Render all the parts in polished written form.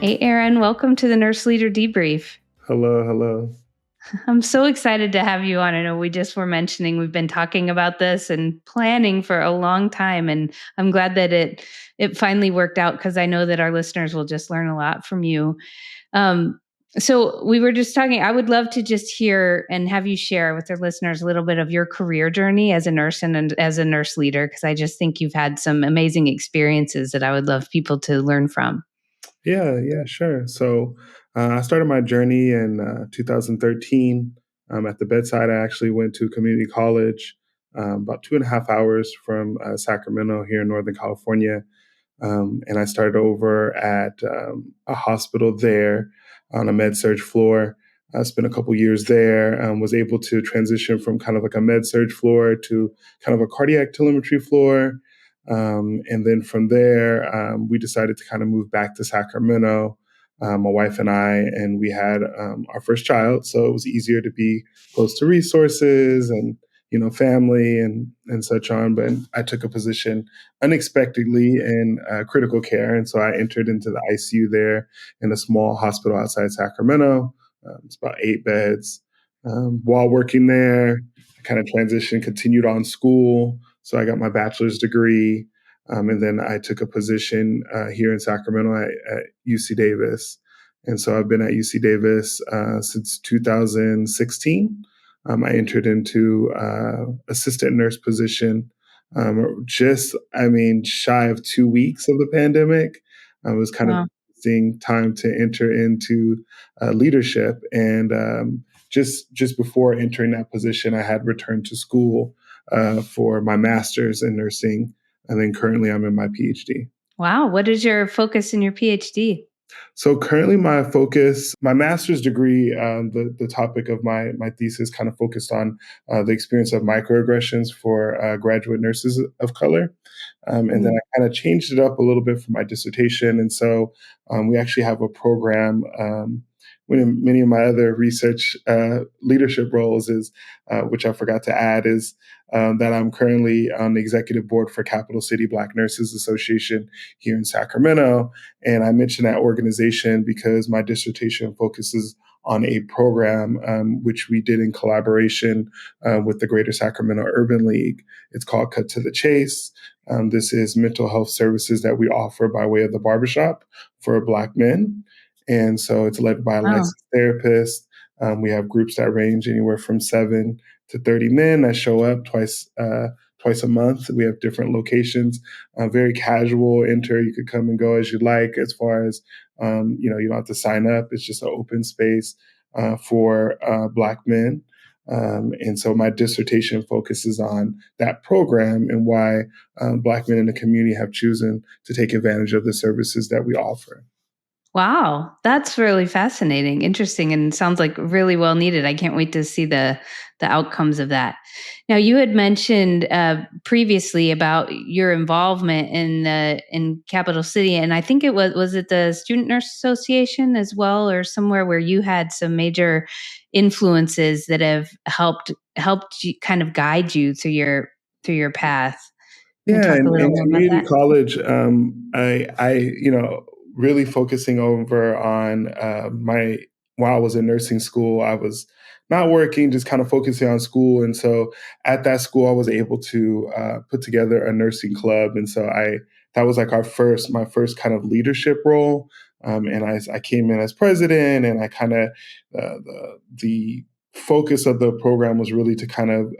Hey, Aron, welcome to the Nurse Leader Debrief. Hello, hello. I'm so excited to have you on. I know we just were mentioning we've been talking about this and planning for a long time, and I'm glad that it finally worked out because I know that our listeners will just learn a lot from you. Um, so we were just talking. I would love to just hear and have you share with our listeners a little bit of your career journey as a nurse and as a nurse leader, because I just think you've had some amazing experiences that I would love people to learn from. Yeah, sure. So I started my journey in 2013. At the bedside, I actually went to community college, about 2.5 hours from Sacramento here in Northern California. And I started over at a hospital there on a med surge floor. I spent a couple years there, was able to transition from kind of like a med surge floor to kind of a cardiac telemetry floor. And then from there, we decided to kind of move back to Sacramento, my wife and we had our first child. So it was easier to be close to resources and family and such on. But I took a position unexpectedly in critical care. And so I entered into the ICU there in a small hospital outside Sacramento. It's about 8 beds. While working there, I kind of transitioned, continued on school. So I got my bachelor's degree. And then I took a position here in Sacramento at UC Davis. And so I've been at UC Davis since 2016. I entered into assistant nurse position shy of 2 weeks of the pandemic. It was kind of Wow. interesting time to enter into leadership. And just before entering that position, I had returned to school for my master's in nursing. And then currently I'm in my PhD. Wow. What is your focus in your PhD? So currently, my focus, my master's degree, the topic of my thesis kind of focused on the experience of microaggressions for graduate nurses of color, and then Mm. I kind of changed it up a little bit for my dissertation, and so we actually have a program. Many of my other research leadership roles which I forgot to add, is that I'm currently on the executive board for Capital City Black Nurses Association here in Sacramento. And I mention that organization because my dissertation focuses on a program which we did in collaboration with the Greater Sacramento Urban League. It's called Cut to the Chase. This is mental health services that we offer by way of the barbershop for Black men. And so it's led by a Wow. licensed therapist. We have groups that range anywhere from 7 to 30 men that show up twice a month. We have different locations, very casual, enter, you could come and go as you like. As far as, you don't have to sign up. It's just an open space for Black men. And so my dissertation focuses on that program and why Black men in the community have chosen to take advantage of the services that we offer. Wow, that's really fascinating, interesting, and sounds like really well needed. I can't wait to see the outcomes of that. Now, you had mentioned previously about your involvement in Capital City, and I think it was it the Student Nurse Association as well, or somewhere where you had some major influences that have helped you kind of guide you through your path. Can you Yeah, talk a little in more about community that? college, I really focusing over on my while I was in nursing school, I was not working, just kind of focusing on school. And so at that school, I was able to put together a nursing club, and so I that was like my first kind of leadership role. And I came in as president, and I kind of the focus of the program was really to kind of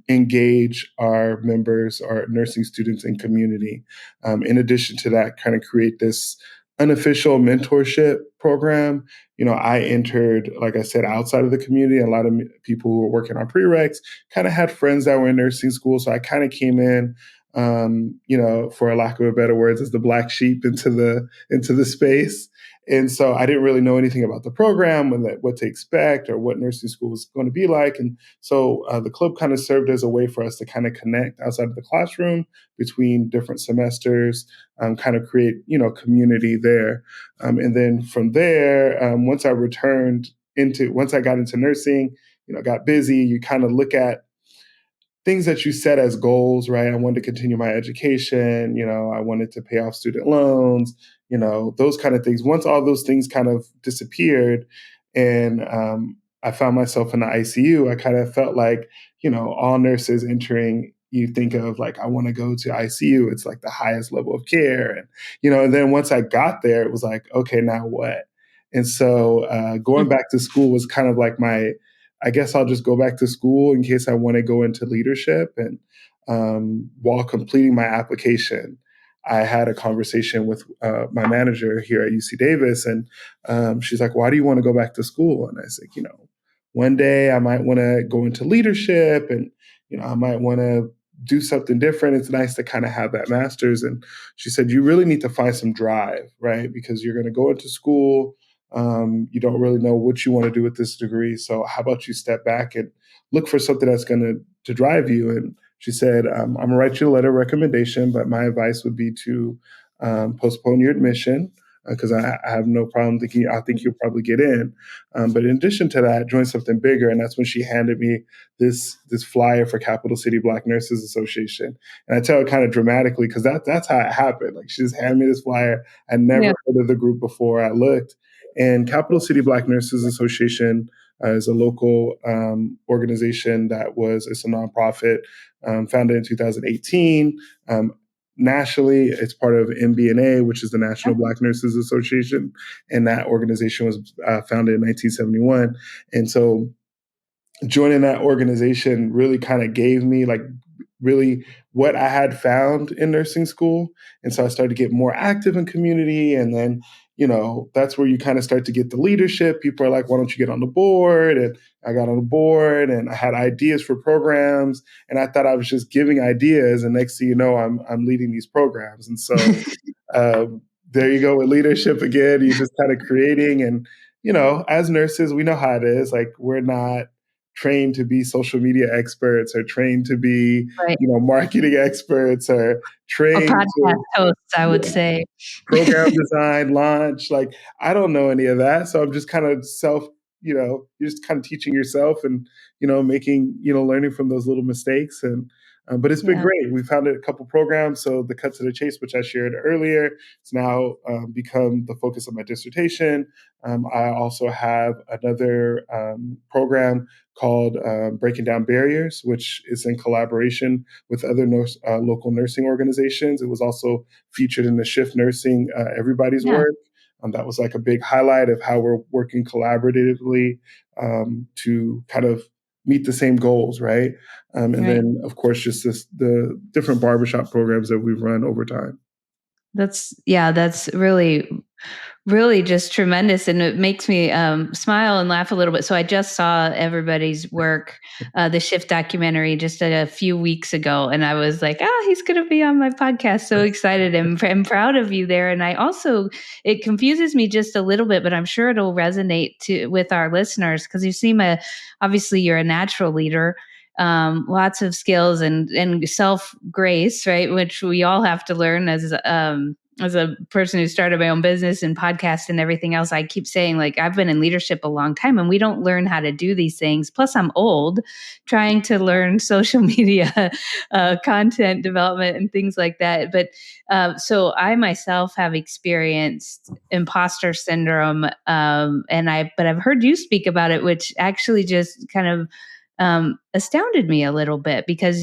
engage our members, our nursing students and community. In addition to that, kind of create this unofficial mentorship program. I entered, like I said, outside of the community. A lot of people who were working on prereqs kind of had friends that were in nursing school. So I kind of came in, for a lack of a better words, as the black sheep into the space. And so I didn't really know anything about the program and what to expect or what nursing school was going to be like. And so the club kind of served as a way for us to kind of connect outside of the classroom between different semesters, kind of create, community there. And then from there, once I got into nursing, got busy, you kind of look at things that you set as goals, right? I wanted to continue my education, I wanted to pay off student loans, those kind of things. Once all those things kind of disappeared and I found myself in the ICU, I kind of felt like, all nurses entering, you think of like, I want to go to ICU. It's like the highest level of care. And then once I got there, it was like, okay, now what? And so going back to school was kind of like I guess I'll just go back to school in case I want to go into leadership. And while completing my application, I had a conversation with my manager here at UC Davis, and she's like, "Why do you want to go back to school?" And I said, one day I might want to go into leadership, and I might want to do something different. It's nice to kind of have that master's. And she said, "You really need to find some drive, right? Because you're going to go into school." You don't really know what you want to do with this degree. So how about you step back and look for something that's going to drive you? And she said, I'm going to write you a letter of recommendation, but my advice would be to postpone your admission because I have no problem thinking, I think you'll probably get in. But in addition to that, join something bigger. And that's when she handed me this flyer for Capital City Black Nurses Association. And I tell it kind of dramatically because that's how it happened. Like she just handed me this flyer. I never Yeah. heard of the group before. I looked, and Capital City Black Nurses Association is a local organization it's a nonprofit founded in 2018. Nationally, it's part of MBNA, which is the National Black Nurses Association, and that organization was founded in 1971. And so joining that organization really kind of gave me like really what I had found in nursing school. And so I started to get more active in community. And then, that's where you kind of start to get the leadership. People are like, why don't you get on the board? And I got on the board and I had ideas for programs. And I thought I was just giving ideas. And next thing you know, I'm leading these programs. And so there you go with leadership again. You're just kind of creating. And, as nurses, we know how it is. Like we're not trained to be social media experts or trained to be, Right. marketing experts or Or trained podcast to hosts, I would yeah, say. program design, launch. Like I don't know any of that. So I'm just kind of you're just kind of teaching yourself and, making, learning from those little mistakes. And, but it's been Yeah. great. We founded a couple programs. So the Cut to the Chase, which I shared earlier, it's now become the focus of my dissertation. I also have another program called Breaking Down Barriers, which is in collaboration with other local nursing organizations. It was also featured in the Shift Nursing Everybody's Yeah. Work. That was like a big highlight of how we're working collaboratively to kind of meet the same goals, right? And Right. then, of course, just the different barbershop programs that we've run over time. That's really, really just tremendous, and it makes me smile and laugh a little bit. So I just saw Everybody's Work, the Shift documentary, just a few weeks ago, and I was like, he's going to be on my podcast. So excited and I'm proud of you there. And I also, it confuses me just a little bit, but I'm sure it'll resonate with our listeners because obviously you're a natural leader. Lots of skills and self grace, right? Which we all have to learn as a person who started my own business and podcast and everything else. I keep saying, like, I've been in leadership a long time and we don't learn how to do these things. Plus, I'm old trying to learn social media, content development, and things like that. But so I myself have experienced imposter syndrome, but I've heard you speak about it, which actually just kind of astounded me a little bit because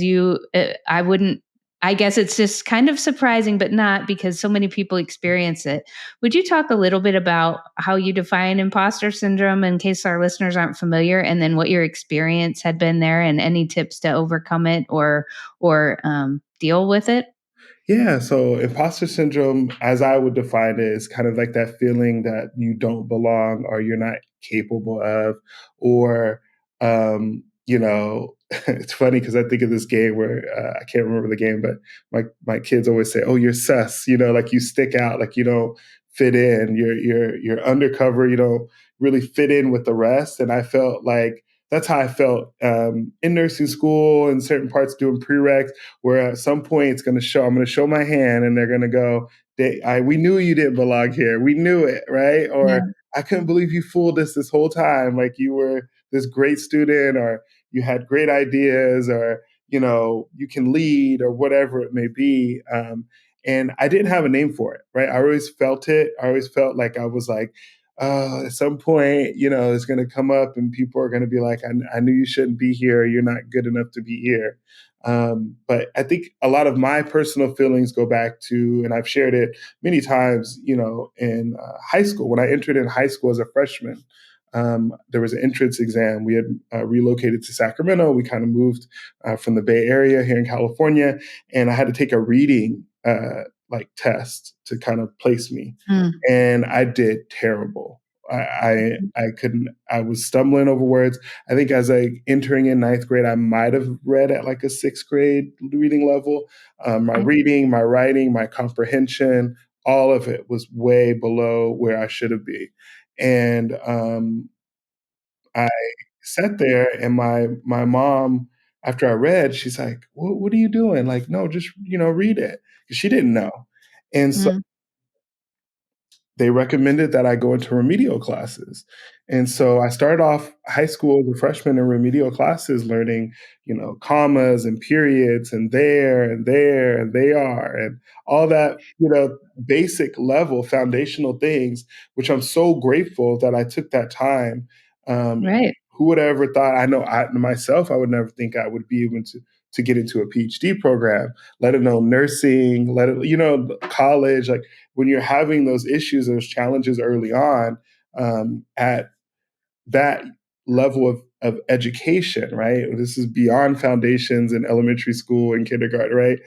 I wouldn't, I guess it's just kind of surprising, but not because so many people experience it. Would you talk a little bit about how you define imposter syndrome in case our listeners aren't familiar, and then what your experience had been there and any tips to overcome it or deal with it? Yeah, so imposter syndrome, as I would define it, is kind of like that feeling that you don't belong or you're not capable of, or, it's funny because I think of this game where I can't remember the game, but my kids always say, "Oh, you're sus," like you stick out, like you don't fit in, you're undercover, you don't really fit in with the rest. And I felt like that's how I felt in nursing school and certain parts doing prereqs where at some point I'm going to show my hand and they're going to go, we knew you didn't belong here. We knew it, right? Yeah. Or I couldn't believe you fooled us this whole time. Like you were this great student or you had great ideas or, you can lead or whatever it may be. And I didn't have a name for it, right? I always felt it. I always felt like I was like, at some point, it's going to come up and people are going to be like, I knew you shouldn't be here. You're not good enough to be here. But I think a lot of my personal feelings go back to, and I've shared it many times, in high school. When I entered in high school as a freshman, there was an entrance exam. We had relocated to Sacramento. We kind of moved from the Bay Area here in California, and I had to take a reading like test to kind of place me, Mm. and I did terrible. I couldn't. I was stumbling over words. I think as I entering in ninth grade, I might have read at like a sixth grade reading level. My Okay. reading, my writing, my comprehension, all of it was way below where I should have been. And I sat there, and my mom, after I read, she's like, "What are you doing? Like, no, just read it." 'Cause she didn't know, and so Mm. they recommended that I go into remedial classes. And so I started off high school as a freshman in remedial classes, learning, commas and periods and there and there and they are and all that, basic level foundational things, which I'm so grateful that I took that time. Right. Who would have ever thought? I know myself, I would never think I would be able to get into a PhD program, let alone nursing, let it, college. Like when you're having those issues, those challenges early on, at that level of education, right? This is beyond foundations in elementary school and kindergarten, right?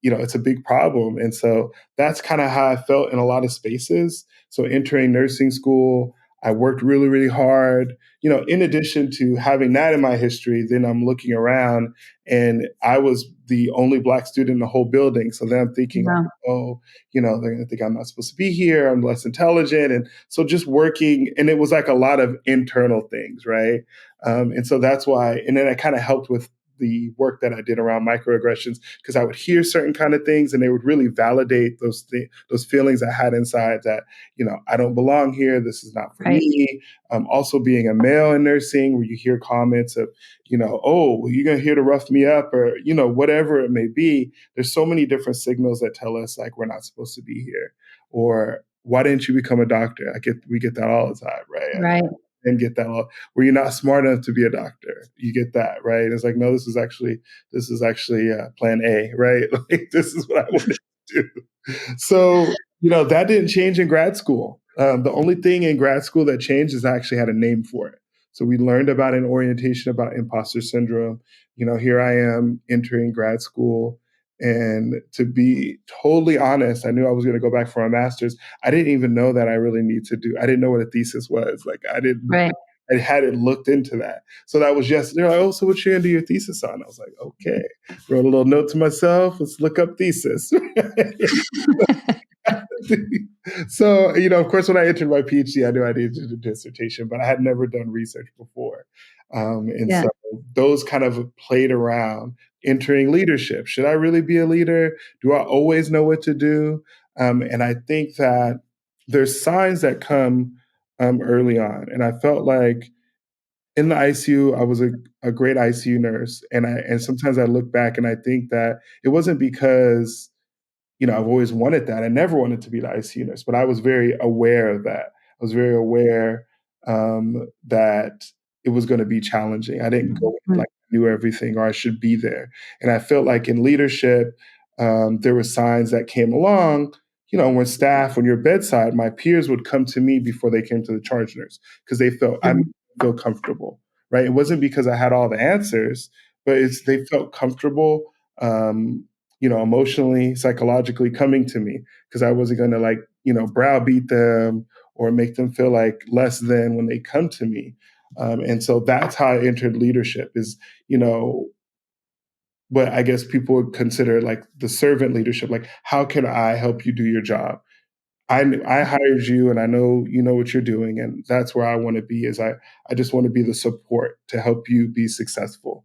It's a big problem. And so that's kind of how I felt in a lot of spaces. So entering nursing school, I worked really, really hard. In addition to having that in my history, then I'm looking around and I was the only Black student in the whole building. So then I'm thinking, like, Wow. oh, they're going to think I'm not supposed to be here. I'm less intelligent. And so just working, and it was like a lot of internal things, right? And so that's why, and then I kind of helped with the work that I did around microaggressions because I would hear certain kind of things and they would really validate those feelings I had inside that, I don't belong here. This is not for Right. me. Also being a male in nursing where you hear comments of, oh, well, you're going to here to rough me up or, whatever it may be. There's so many different signals that tell us like we're not supposed to be here or why didn't you become a doctor? We get that all the time, right? Right. And get that all where you're not smart enough to be a doctor. You get that, right? It's like, no, this is actually plan A, right? Like this is what I wanted to do. So, that didn't change in grad school. The only thing in grad school that changed is I actually had a name for it. So we learned about an orientation about imposter syndrome. Here I am entering grad school. And to be totally honest, I knew I was going to go back for my master's. I didn't even know that I really need to do. I didn't know what a thesis was. Like Right. I hadn't looked into that. So that was just, they're like, oh, so what you gonna do your thesis on? I was like, okay. Wrote a little note to myself, let's look up thesis. So, of course, when I entered my PhD, I knew I needed to do a dissertation, but I had never done research before. And Yeah. so those kind of played around entering leadership. Should I really be a leader? Do I always know what to do? And I think that there's signs that come early on. And I felt like in the ICU, I was a great ICU nurse. And sometimes I look back and I think that it wasn't because I've always wanted that. I never wanted to be the ICU nurse, but I was very aware of that. I was very aware that it was going to be challenging. I didn't go in Mm. like I knew everything or I should be there. And I felt like in leadership, there were signs that came along. When you're bedside, my peers would come to me before they came to the charge nurse because they felt I Mhm. feel comfortable, right? It wasn't because I had all the answers, but they felt comfortable. Emotionally, psychologically coming to me because I wasn't going to like, browbeat them or make them feel like less than when they come to me. And so that's how I entered leadership is, what I guess people would consider like the servant leadership. Like, how can I help you do your job? I hired you and I know you know what you're doing. And that's where I want to be is I just want to be the support to help you be successful.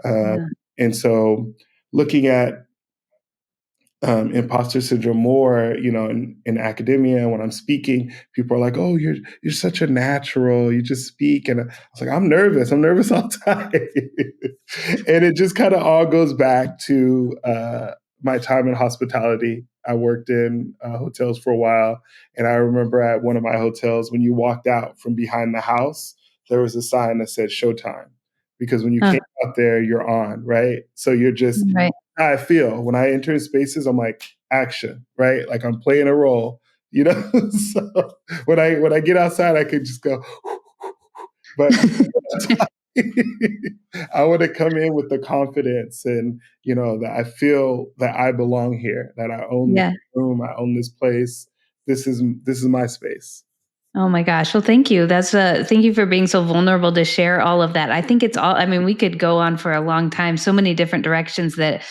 Uh, Yeah. and so looking at imposter syndrome more, in academia when I'm speaking. People are like, "Oh, you're such a natural. You just speak." And I was like, "I'm nervous. I'm nervous all the time." And it just kind of all goes back to my time in hospitality. I worked in hotels for a while, and I remember at one of my hotels, when you walked out from behind the house, there was a sign that said "Showtime," because when you Huh, came out there, you're on, right? So you're just right. how I feel when I enter spaces. I'm like action, right? Like I'm playing a role, you know. So when I get outside, I could just go, but I want to come in with the confidence and that I feel that I belong here, that I own this Yeah. room, I own this place. This is my space. Oh my gosh. Well, thank you. Thank you for being so vulnerable to share all of that. I think it's all, I mean, we could go on for a long time, so many different directions that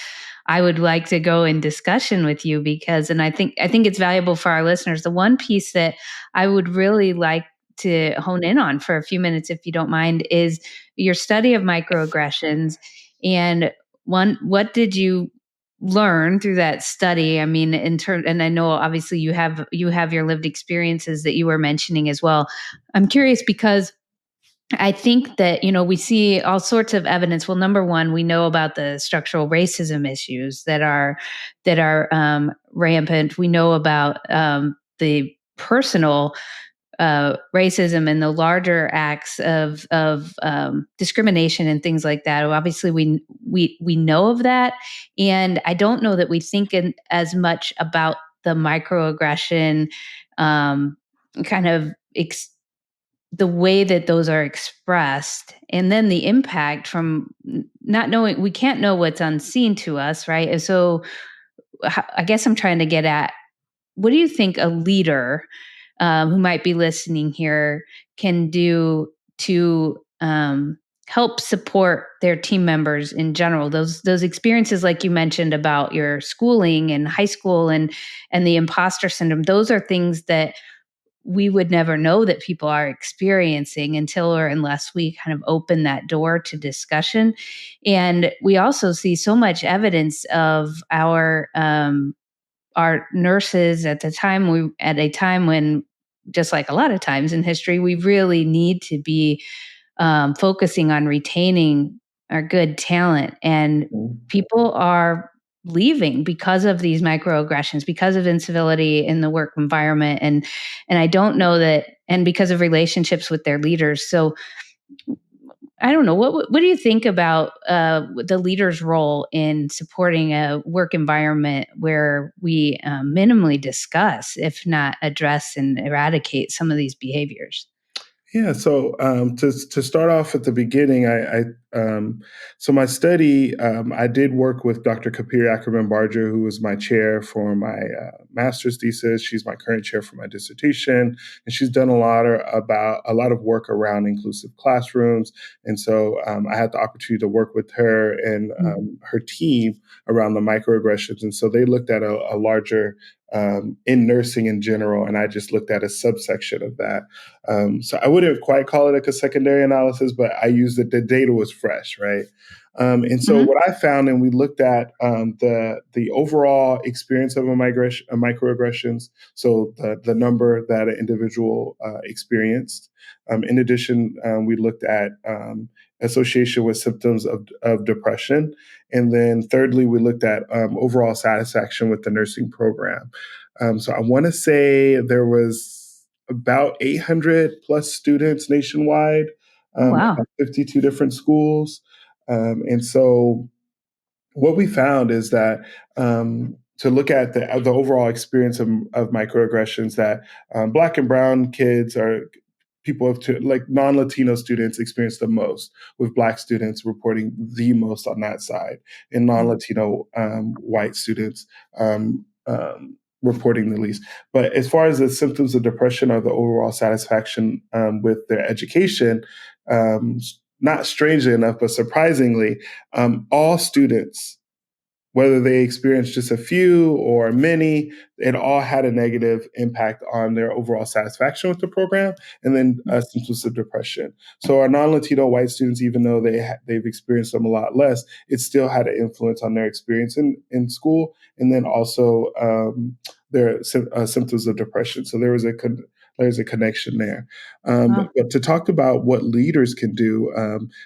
I would like to go in discussion with you because, and I think it's valuable for our listeners. The one piece that I would really like to hone in on for a few minutes, if you don't mind, is your study of microaggressions and what did you learn through that study? I mean, in turn, and I know obviously you have your lived experiences that you were mentioning as well. I'm curious because I think that, we see all sorts of evidence. Well, number one, we know about the structural racism issues that are rampant. We know about the personal racism and the larger acts of discrimination and things like that. Obviously, we know of that, and I don't know that we think as much about the microaggression um, kind of the way that those are expressed, and then the impact from not knowing. We can't know what's unseen to us, right? And so, I guess I'm trying to get at, what do you think a leader who might be listening here can do to help support their team members in general? Those experiences, like you mentioned about your schooling and high school, and the imposter syndrome. Those are things that we would never know that people are experiencing until or unless we kind of open that door to discussion. And we also see so much evidence of our nurses at a time when, just like a lot of times in history, we really need to be focusing on retaining our good talent, and Mhm. people are leaving because of these microaggressions, because of incivility in the work environment, and I don't know that, and because of relationships with their leaders. So I don't know. What do you think about the leader's role in supporting a work environment where we minimally discuss, if not address and eradicate, some of these behaviors? Yeah, so to start off at the beginning, so my study, I did work with Dr. Kapir Ackerman Barger, who was my chair for my master's thesis. She's my current chair for my dissertation, and she's done a lot of work around inclusive classrooms. And so I had the opportunity to work with her and Mm. her team around the microaggressions. And so they looked at a larger in nursing in general, and I just looked at a subsection of that. So I wouldn't quite call it like a secondary analysis, but I used it. The data was fresh, right? And so Mhm. what I found, and we looked at the overall experience of microaggressions, so the number that an individual experienced. In addition, we looked at association with symptoms of depression, and then thirdly, we looked at overall satisfaction with the nursing program. So I want to say there was about 800 plus students nationwide, Oh, wow. at 52 different schools. And so what we found is that to look at the overall experience of microaggressions, that Black and Brown kids are people like non-Latino students experience the most, with Black students reporting the most on that side, and non-Latino white students reporting the least. But as far as the symptoms of depression or the overall satisfaction with their education, not strangely enough, but surprisingly, all students whether they experienced just a few or many, it all had a negative impact on their overall satisfaction with the program, and then symptoms of depression. So our non-Latino white students, even though they've experienced them a lot less, it still had an influence on their experience in school, and then also their symptoms of depression. So there's a connection there. Wow. But to talk about what leaders can do,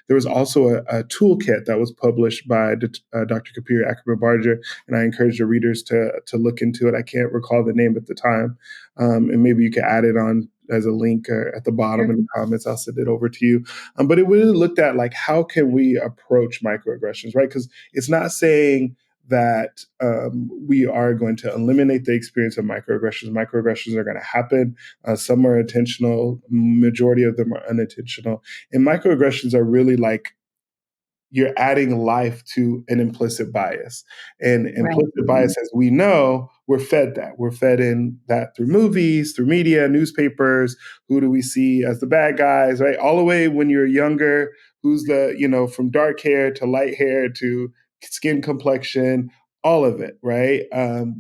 there was also a toolkit that was published by Dr. Kapir Akbar-Barger, and I encourage the readers to look into it. I can't recall the name at the time, and maybe you can add it on as a link at the bottom Sure. in the comments. I'll send it over to you. But it really looked at like how can we approach microaggressions, right? Because it's not saying that we are going to eliminate the experience of microaggressions. Microaggressions are going to happen. Some are intentional, majority of them are unintentional. And microaggressions are really like you're adding life to an implicit bias. And Right. implicit bias, as we know, we're fed that. We're fed in that through movies, through media, newspapers. Who do we see as the bad guys, right? All the way when you're younger, who's from dark hair to light hair to skin complexion, all of it, right?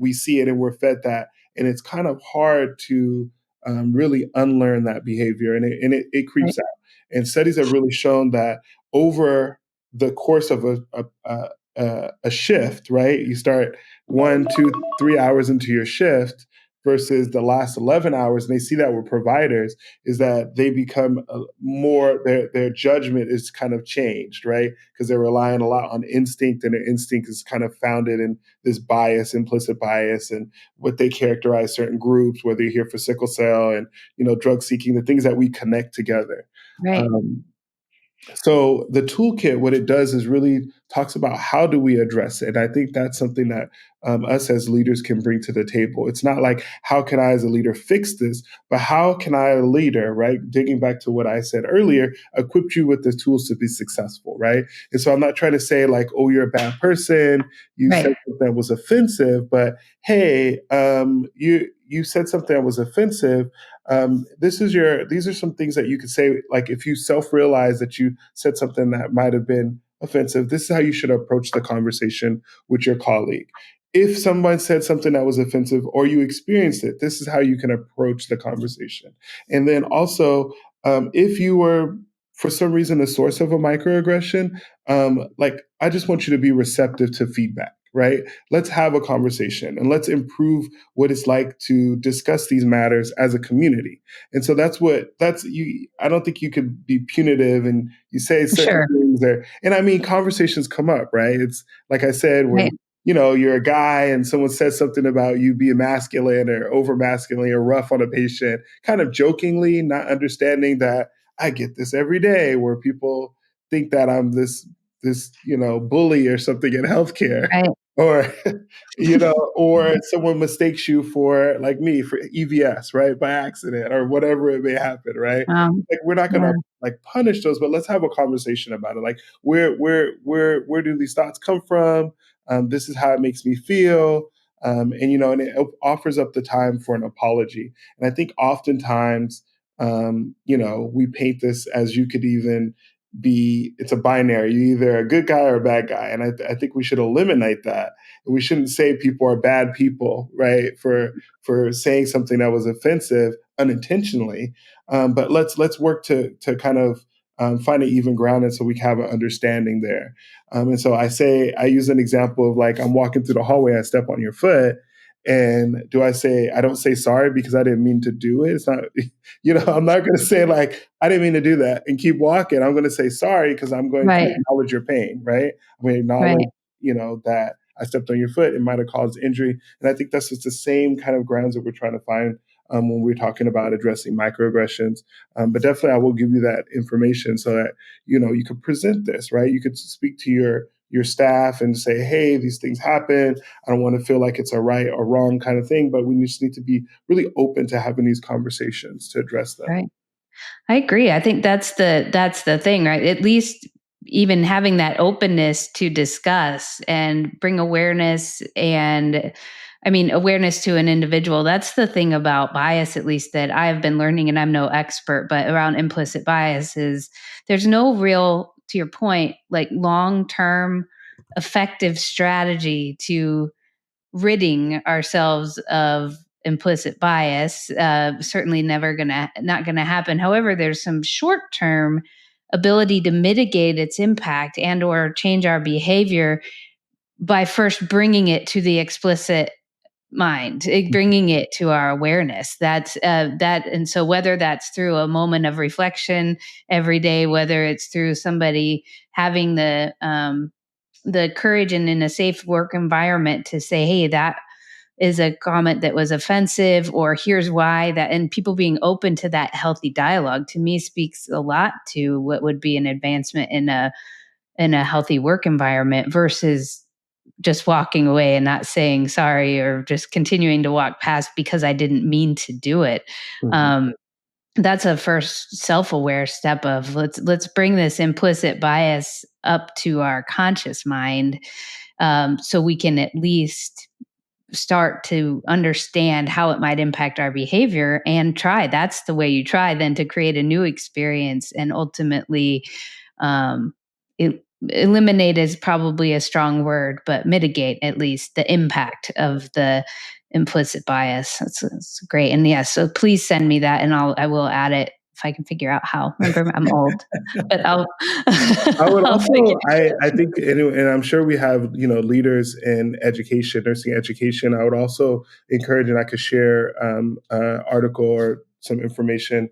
We see it and we're fed that. And it's kind of hard to really unlearn that behavior. And it Right. creeps out. And studies have really shown that over the course of a shift, right? You start 1, 2, 3 hours into your shift versus the last 11 hours, and they see that with providers, is that they become more, their judgment is kind of changed, right? Because they're relying a lot on instinct, and their instinct is kind of founded in this bias, implicit bias, and what they characterize certain groups, whether you're here for sickle cell and drug seeking, the things that we connect together. Right. Um, so the toolkit, what it does is really talks about how do we address it. And I think that's something that us as leaders can bring to the table. It's not like how can I as a leader fix this, but how can I, a leader, right? Digging back to what I said earlier, equip you with the tools to be successful, right? And so I'm not trying to say like, oh, you're a bad person. You said Right. something that was offensive, but hey, you said something that was offensive. These are some things that you could say, like if you self-realize that you said something that might have been offensive, this is how you should approach the conversation with your colleague. If someone said something that was offensive or you experienced it, this is how you can approach the conversation. And then also, if you were for some reason a source of a microaggression, like I just want you to be receptive to feedback, right? Let's have a conversation and let's improve what it's like to discuss these matters as a community. And so that's you. I don't think you could be punitive and you say certain Sure. things there. And I mean, conversations come up, right? It's like I said, Right. when you're a guy and someone says something about you being masculine or over masculine or rough on a patient, kind of jokingly, not understanding that I get this every day where people think that I'm this bully or something in healthcare, Right. or or someone mistakes you for, like me, for EVS, right, by accident or whatever it may happen, right? Like we're not gonna Yeah. like punish those, but let's have a conversation about it. Like where do these thoughts come from? This is how it makes me feel. And it offers up the time for an apology. And I think oftentimes, we paint this as you could even it's a binary. You're either a good guy or a bad guy. And I think we should eliminate that. We shouldn't say people are bad people, right? For saying something that was offensive unintentionally. But let's work to kind of find an even ground, and so we have an understanding there. And so I use an example of like I'm walking through the hallway, I step on your foot, and I don't say sorry because I didn't mean to do it. It's not, I'm not going to say like I didn't mean to do that and keep walking. I'm going to say sorry because I'm going to Right. acknowledge your pain, right? I'm going to acknowledge, Right. that I stepped on your foot. It might have caused injury, and I think that's just the same kind of grounds that we're trying to find when we're talking about addressing microaggressions. But definitely, I will give you that information so that you could present this, right? You could speak to your staff and say, hey, these things happen. I don't want to feel like it's a right or wrong kind of thing, but we just need to be really open to having these conversations to address them. Right. I agree. I think that's the thing, right? At least even having that openness to discuss and bring awareness, and I mean awareness to an individual. That's the thing about bias, at least that I've been learning, and I'm no expert, but around implicit bias is there's no real, to your point, like long term effective strategy to ridding ourselves of implicit bias. Certainly not gonna happen. However, there's some short term ability to mitigate its impact and or change our behavior by first bringing it to the explicit mind, bringing it to our awareness. And so whether that's through a moment of reflection every day, whether it's through somebody having the courage and in a safe work environment to say, hey, that is a comment that was offensive, or here's why that, and people being open to that healthy dialogue, to me speaks a lot to what would be an advancement in a healthy work environment versus just walking away and not saying sorry or just continuing to walk past because I didn't mean to do it. Mhm. Um, that's a first self-aware step of let's bring this implicit bias up to our conscious mind, so we can at least start to understand how it might impact our behavior and try. That's the way you try then to create a new experience and ultimately, um, eliminate is probably a strong word, but mitigate at least the impact of the implicit bias. That's great. And yes, so please send me that and I will add it if I can figure out how. Remember, I'm old, but I'll, I would I'll also, figure. I think, and I'm sure we have, leaders in education, nursing education. I would also encourage, and I could share article or some information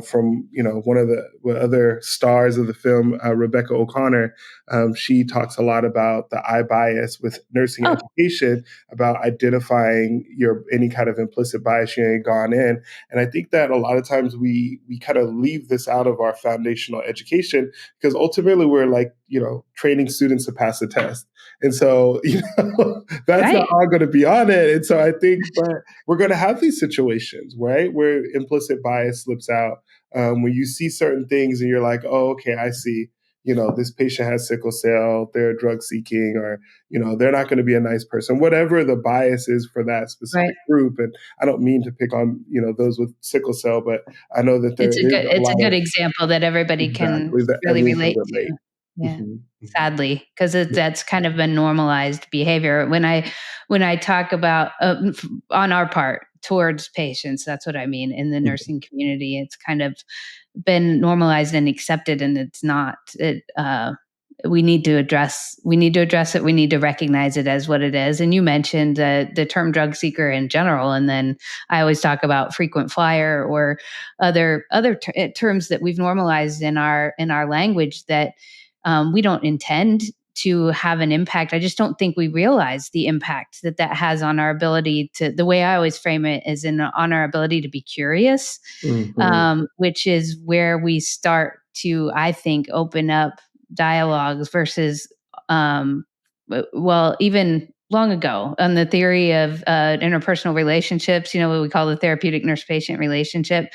from, one of the other stars of the film, Rebecca O'Connor. She talks a lot about the I bias with nursing Oh, education, about identifying your any kind of implicit bias you ain't gone in. And I think that a lot of times we kind of leave this out of our foundational education because ultimately we're like, training students to pass the test. And so, that's not right. all going to be on it. And so I think, but we're going to have these situations, right, where implicit bias slips out. When you see certain things and you're like, oh, okay, I see, this patient has sickle cell, they're drug seeking, or, they're not going to be a nice person, whatever the bias is for that Right. specific group. And I don't mean to pick on, those with sickle cell, but I know that there is a It's a lot good of example that everybody can exactly that really everyone can relate relate. to. Yeah. Mhm, mhm. Sadly, because that's kind of been normalized behavior. When I talk about, on our part towards patients, that's what I mean in the Mhm. nursing community. It's kind of been normalized and accepted, and it's not. We need to address it. We need to recognize it as what it is. And you mentioned the term drug seeker in general, and then I always talk about frequent flyer or other terms that we've normalized in our language that, we don't intend to have an impact. I just don't think we realize the impact that that has on our ability to. The way I always frame it is on our ability to be curious, Mhm. which is where we start to, I think, open up dialogues versus, well, even long ago on the theory of interpersonal relationships, what we call the therapeutic nurse patient relationship.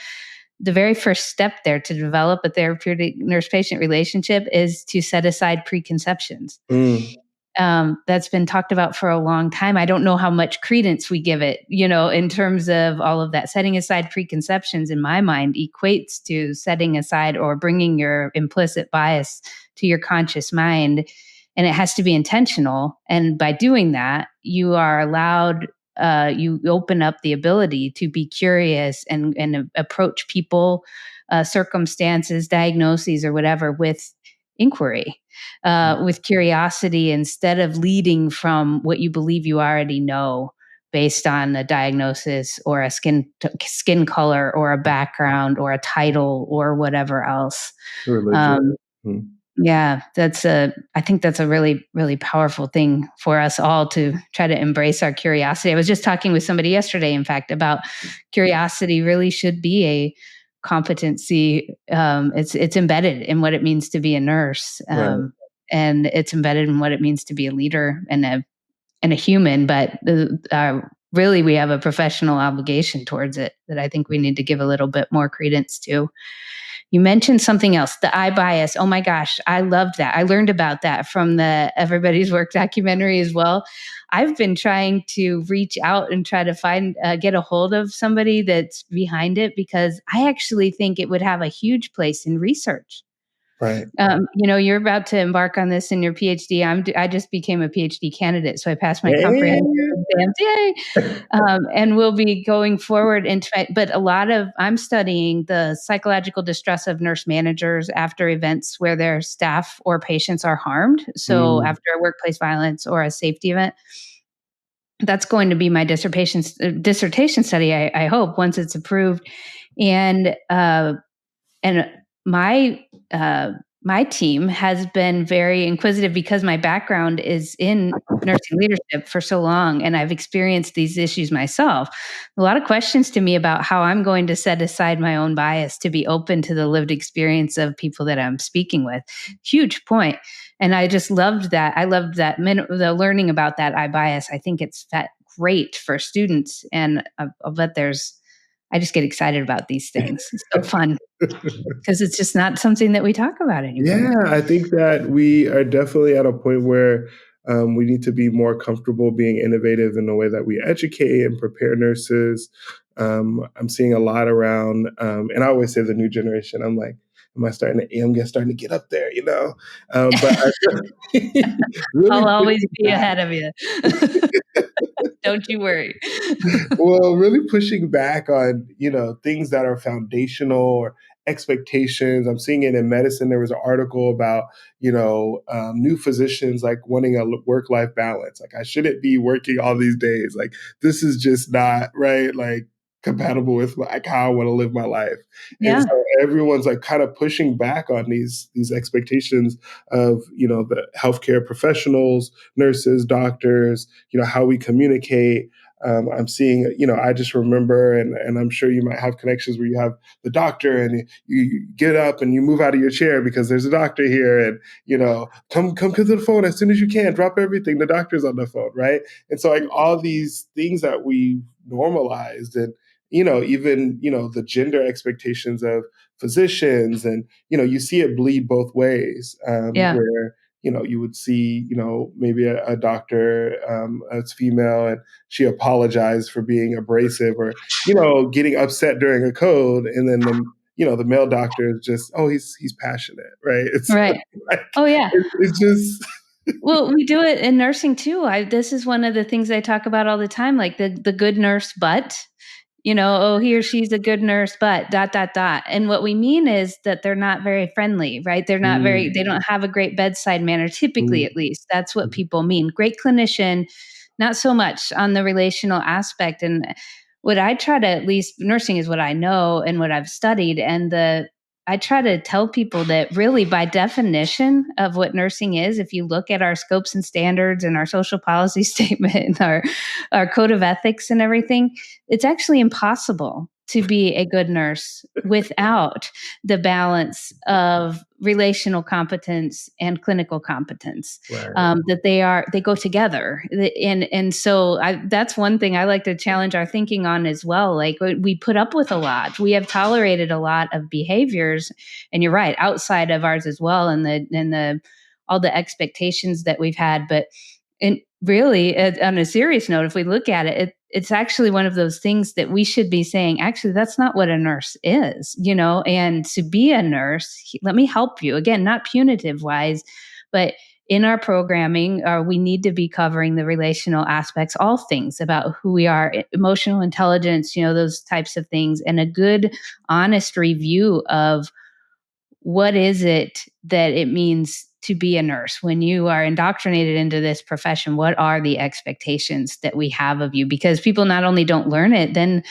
The very first step there to develop a therapeutic nurse patient relationship is to set aside preconceptions. Mm. That's been talked about for a long time. I don't know how much credence we give it, in terms of all of that. Setting aside preconceptions, in my mind, equates to setting aside or bringing your implicit bias to your conscious mind. And it has to be intentional. And by doing that, you are allowed, you open up the ability to be curious and approach people, circumstances, diagnoses, or whatever with inquiry, with curiosity, instead of leading from what you believe you already know based on a diagnosis or a skin color or a background or a title or whatever else. Religion. Um, Mm. yeah, I think that's a really, really powerful thing for us all to try to embrace our curiosity. I was just talking with somebody yesterday, in fact, about curiosity really should be a competency. It's embedded in what it means to be a nurse, Right. and it's embedded in what it means to be a leader and a human. But really, we have a professional obligation towards it that I think we need to give a little bit more credence to. You mentioned something else, the I bias. Oh my gosh, I loved that. I learned about that from the Everybody's Work documentary as well. I've been trying to reach out and try to get a hold of somebody that's behind it because I actually think it would have a huge place in research. Right. You're about to embark on this in your PhD. I just became a PhD candidate, so I passed my comprehensive Hey. exams. Yay! And we'll be going forward into it. But I'm studying the psychological distress of nurse managers after events where their staff or patients are harmed. So Mm, after a workplace violence or a safety event, that's going to be my dissertation study. I hope once it's approved, and and my uh, my team has been very inquisitive because my background is in nursing leadership for so long, and I've experienced these issues myself. A lot of questions to me about how I'm going to set aside my own bias to be open to the lived experience of people that I'm speaking with. Huge point. And I just loved that. I loved that the learning about that I bias. I think it's great for students, and I'll bet there's. I just get excited about these things. It's so fun because it's just not something that we talk about anymore. Yeah, I think that we are definitely at a point where we need to be more comfortable being innovative in the way that we educate and prepare nurses. I'm seeing a lot around, and I always say the new generation. I'm like, am I starting to get up there? But I really I'll always pushing be back. ahead of you. Don't you worry. Well, really pushing back on, things that are foundational or expectations. I'm seeing it in medicine. There was an article about, new physicians like wanting a work-life balance. Like, I shouldn't be working all these days. Like, this is just not right. Like, compatible with like how I want to live my life. And Yeah, so everyone's like kind of pushing back on these expectations of, the healthcare professionals, nurses, doctors, how we communicate. I'm seeing, I just remember, and I'm sure you might have connections where you have the doctor and you get up and you move out of your chair because there's a doctor here, and come to the phone as soon as you can, drop everything. The doctor's on the phone, right? And so like all these things that we normalized, and even the gender expectations of physicians, and you see it bleed both ways, yeah, where you would see, maybe a doctor that's female, and she apologized for being abrasive or, getting upset during a code. And then the male doctor is just, oh, he's passionate, right? It's right. like, Oh, yeah. it's just, Well, we do it in nursing too. This is one of the things I talk about all the time, like the good nurse, but oh, he or she's a good nurse, but dot dot dot. And what we mean is that they're not very friendly, right? They mm, don't have a great bedside manner, typically mm, at least. That's what people mean. Great clinician, not so much on the relational aspect. And what I try to, at least nursing is what I know and what I've studied. And I try to tell people that really, by definition of what nursing is, if you look at our scopes and standards and our social policy statement and our code of ethics and everything, it's actually impossible to be a good nurse without the balance of relational competence and clinical competence. right. That they go together, and so that's one thing I like to challenge our thinking on as well. Like, we put up with a lot, we have tolerated a lot of behaviors, and you're right, outside of ours as well, and the all the expectations that we've had, but and really, on a serious note, if we look at it's actually one of those things that we should be saying, actually, that's not what a nurse is, and to be a nurse, let me help you. Again, not punitive wise, but in our programming, we need to be covering the relational aspects, all things about who we are, emotional intelligence, those types of things, and a good, honest review of what is it that it means to be a nurse when you are indoctrinated into this profession. What are the expectations that we have of you? Because people not only don't learn it, then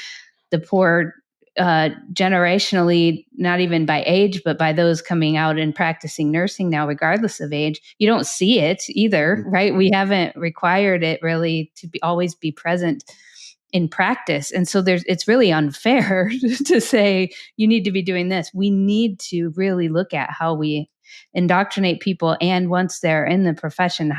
the poor, generationally, not even by age, but by those coming out and practicing nursing now, regardless of age, you don't see it either, right? We haven't required it really to always be present in practice. And so it's really unfair to say you need to be doing this. We need to really look at how we indoctrinate people, and once they're in the profession,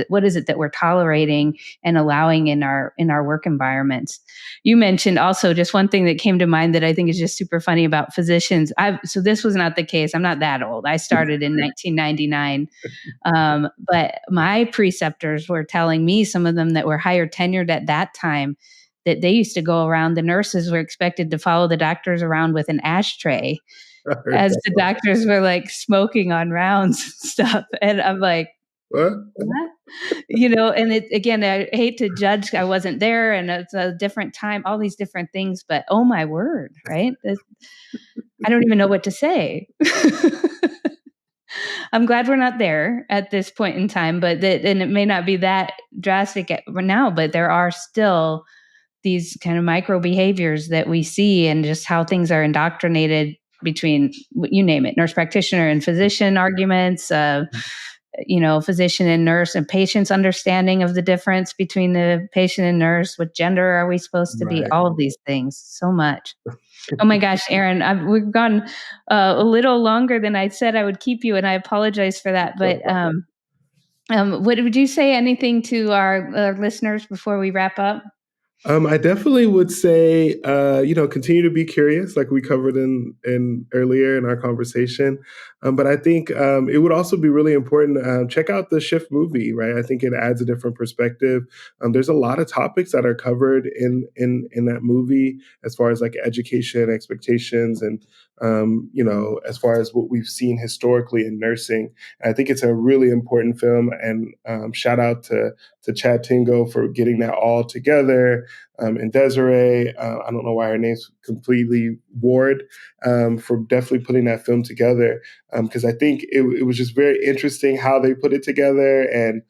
what is it that we're tolerating and allowing in our work environments. You mentioned also, just one thing that came to mind that I think is just super funny about physicians. So this was not the case. I'm not that old. I started in 1999. But my preceptors were telling me, some of them that were higher tenured at that time, that they used to go around, the nurses were expected to follow the doctors around with an ashtray I heard as that the one. doctors were like smoking on rounds and stuff. And I'm like, What? what? And it again, I hate to judge. I wasn't there and it's a different time, all these different things, but oh my word, right? I don't even know what to say. I'm glad we're not there at this point in time, and it may not be that drastic now, but there are still these kind of micro behaviors that we see and just how things are indoctrinated between you name it, nurse practitioner and physician arguments, physician and nurse and patient's understanding of the difference between the patient and nurse. What gender are we supposed to be? Right. All of these things, so much. Oh my gosh, Aron, we've gone a little longer than I said I would keep you, and I apologize for that. No But problem. would you say anything to our listeners before we wrap up? I definitely would say, continue to be curious, like we covered in earlier in our conversation. But I think it would also be really important. Check out the Shift movie, right? I think it adds a different perspective. There's a lot of topics that are covered in that movie, as far as like education, expectations, and as far as what we've seen historically in nursing. And I think it's a really important film. And shout out to Chad Tingo for getting that all together. And Desiree, I don't know why her name's completely Ward, for definitely putting that film together. Because I think it was just very interesting how they put it together, and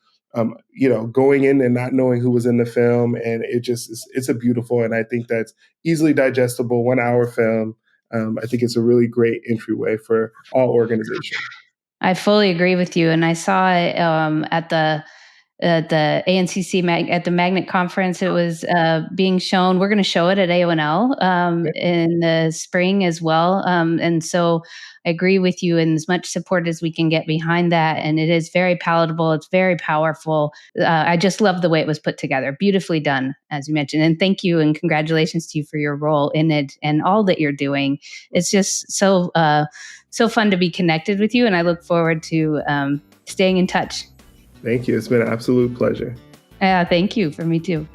going in and not knowing who was in the film, and it's a beautiful, and I think that's easily digestible 1 hour film. I think it's a really great entryway for all organizations. I fully agree with you, and I saw it at the ANCC at the Magnet Conference. It was being shown. We're going to show it at AONL in the spring as well. And so I agree with you, and as much support as we can get behind that. And it is very palatable. It's very powerful. I just love the way it was put together. Beautifully done, as you mentioned. And thank you and congratulations to you for your role in it and all that you're doing. It's just so fun to be connected with you. And I look forward to staying in touch. Thank you. It's been an absolute pleasure. Thank you. For me too.